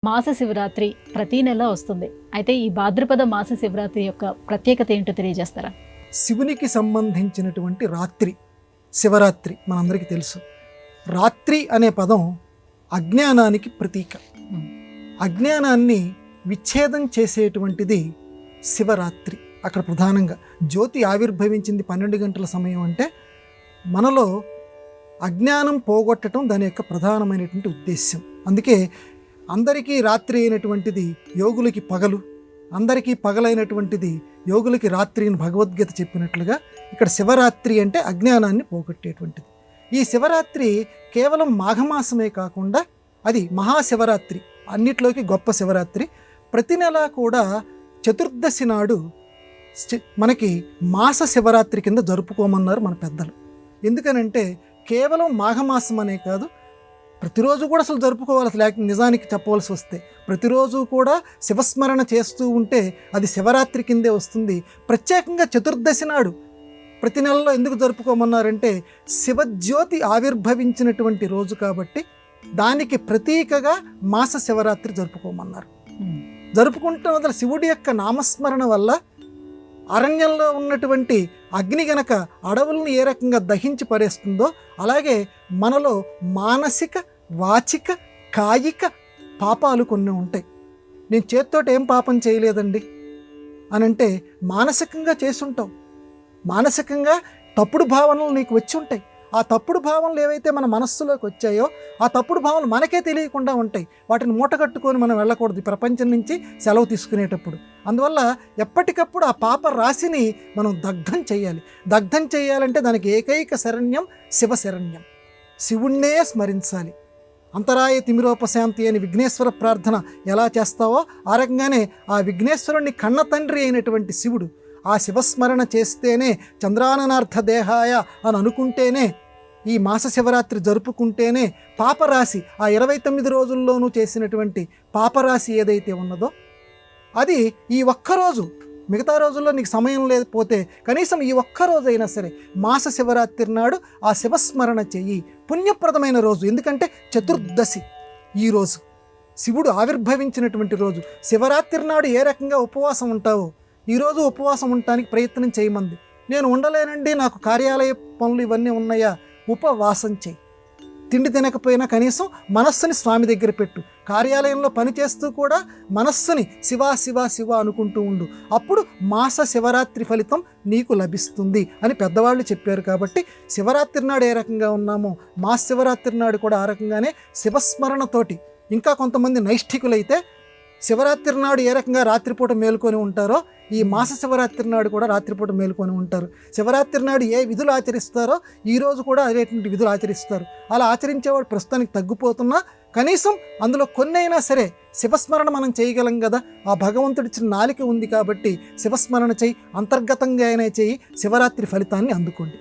మాస శివరాత్రి ప్రతి నెల వస్తుంది. అయితే ఈ భాద్రపద మాస శివరాత్రి యొక్క ప్రత్యేకత ఏంటో తెలియజేస్తారా? శివునికి సంబంధించినటువంటి రాత్రి శివరాత్రి మనందరికీ తెలుసు. రాత్రి అనే పదం అజ్ఞానానికి ప్రతీక. అజ్ఞానాన్ని విచ్ఛేదం చేసేటువంటిది శివరాత్రి. అక్కడ ప్రధానంగా జ్యోతి ఆవిర్భవించింది 12 గంటల సమయం అంటే మనలో అజ్ఞానం పోగొట్టడం దాని యొక్క ప్రధానమైనటువంటి ఉద్దేశ్యం. అందుకే అందరికీ రాత్రి అయినటువంటిది యోగులకి పగలు, అందరికీ పగలైనటువంటిది యోగులకి రాత్రి అని భగవద్గీత చెప్పినట్లుగా ఇక్కడ శివరాత్రి అంటే అజ్ఞానాన్ని పోగొట్టేటువంటిది. ఈ శివరాత్రి కేవలం మాఘమాసమే కాకుండా అది మహాశివరాత్రి, అన్నిట్లోకి గొప్ప శివరాత్రి. ప్రతి నెల కూడా చతుర్దశి నాడు మనకి మాస శివరాత్రి కింద జరుపుకోమన్నారు మన పెద్దలు. ఎందుకనంటే కేవలం మాఘమాసం అనే కాదు, ప్రతిరోజు కూడా అసలు జరుపుకోవాలి. అసలు నిజానికి చెప్పవలసి వస్తే ప్రతిరోజు కూడా శివస్మరణ చేస్తూ ఉంటే అది శివరాత్రి కిందే వస్తుంది. ప్రత్యేకంగా చతుర్దశి నాడు ప్రతి నెలలో ఎందుకు జరుపుకోమన్నారంటే శివజ్యోతి ఆవిర్భవించినటువంటి రోజు కాబట్టి దానికి ప్రతీకగా మాస శివరాత్రి జరుపుకోమన్నారు. జరుపుకుంటున్న వల్ల శివుడి యొక్క నామస్మరణ వల్ల అరణ్యంలో ఉన్నటువంటి అగ్ని గనక అడవులను ఏ రకంగా దహించి పడేస్తుందో అలాగే మనలో మానసిక, వాచిక, కాయిక పాపాలు కొన్ని ఉంటాయి. నేను చేత్తోటి ఏం పాపం చేయలేదండి అని అంటే మానసికంగా చేసుంటావు. మానసికంగా తప్పుడు భావనలు నీకు వచ్చి ఉంటాయి. ఆ తప్పుడు భావనలు ఏవైతే మన మనస్సులోకి వచ్చాయో ఆ తప్పుడు భావనలు మనకే తెలియకుండా ఉంటాయి. వాటిని మూటగట్టుకొని మనం వెళ్ళకూడదు ప్రపంచం నుంచి సెలవు తీసుకునేటప్పుడు. అందువల్ల ఎప్పటికప్పుడు ఆ పాప రాశిని మనం దగ్ధం చేయాలి. దగ్ధం చేయాలంటే దానికి ఏకైక శరణ్యం శివశరణ్యం. శివుణ్ణే స్మరించాలి. అంతరాయ తిమిరోపశాంతి అని విఘ్నేశ్వర ప్రార్థన ఎలా చేస్తావో ఆ రకంగానే ఆ విఘ్నేశ్వరుణ్ణి కన్న తండ్రి అయినటువంటి శివుడు ఆ శివస్మరణ చేస్తేనే చంద్రాననార్థ దేహాయ అని అనుకుంటేనే ఈ మాస శివరాత్రి జరుపుకుంటేనే పాపరాశి ఆ 29 రోజుల్లోనూ చేసినటువంటి పాపరాశి ఏదైతే ఉన్నదో అది ఈ ఒక్కరోజు, మిగతా రోజుల్లో నీకు సమయం లేకపోతే కనీసం ఈ ఒక్కరోజైనా సరే మాస శివరాత్రి నాడు ఆ శివస్మరణ చెయ్యి. పుణ్యప్రదమైన రోజు. ఎందుకంటే చతుర్దశి ఈరోజు శివుడు ఆవిర్భవించినటువంటి రోజు. శివరాత్రి నాడు ఏ రకంగా ఉపవాసం ఉంటావో ఈరోజు ఉపవాసం ఉండటానికి ప్రయత్నం చేయమంది. నేను ఉండలేనండి, నాకు కార్యాలయ పనులు ఇవన్నీ ఉన్నాయా, ఉపవాసం చేయి. తిండి తినకపోయినా కనీసం మనస్సుని స్వామి దగ్గర పెట్టు. కార్యాలయంలో పనిచేస్తూ కూడా మనస్సుని శివ శివ శివ అనుకుంటూ ఉండు. అప్పుడు మాస శివరాత్రి ఫలితం నీకు లభిస్తుంది అని పెద్దవాళ్ళు చెప్పారు. కాబట్టి శివరాత్రి నాడు ఏ రకంగా ఉన్నామో మాస శివరాత్రి నాడు కూడా ఆ రకంగానే శివస్మరణతోటి. ఇంకా కొంతమంది నైష్ఠికులైతే శివరాత్రి నాడు ఏ రకంగా రాత్రిపూట మేలుకొని ఉంటారో ఈ మాస శివరాత్రి నాడు కూడా రాత్రిపూట మేలుకొని ఉంటారు. శివరాత్రి నాడు ఏ విధులు ఆచరిస్తారో ఈరోజు కూడా అదేటువంటి విధులు ఆచరిస్తారు. అలా ఆచరించేవాడు ప్రస్తుతానికి తగ్గిపోతున్నా కనీసం అందులో కొన్ని అయినా సరే శివస్మరణ మనం చేయగలం కదా. ఆ భగవంతుడిచ్చిన నాలిక ఉంది కాబట్టి శివస్మరణ చేయి, అంతర్గతంగా అయినా చేయి, శివరాత్రి ఫలితాన్ని అందుకోండి.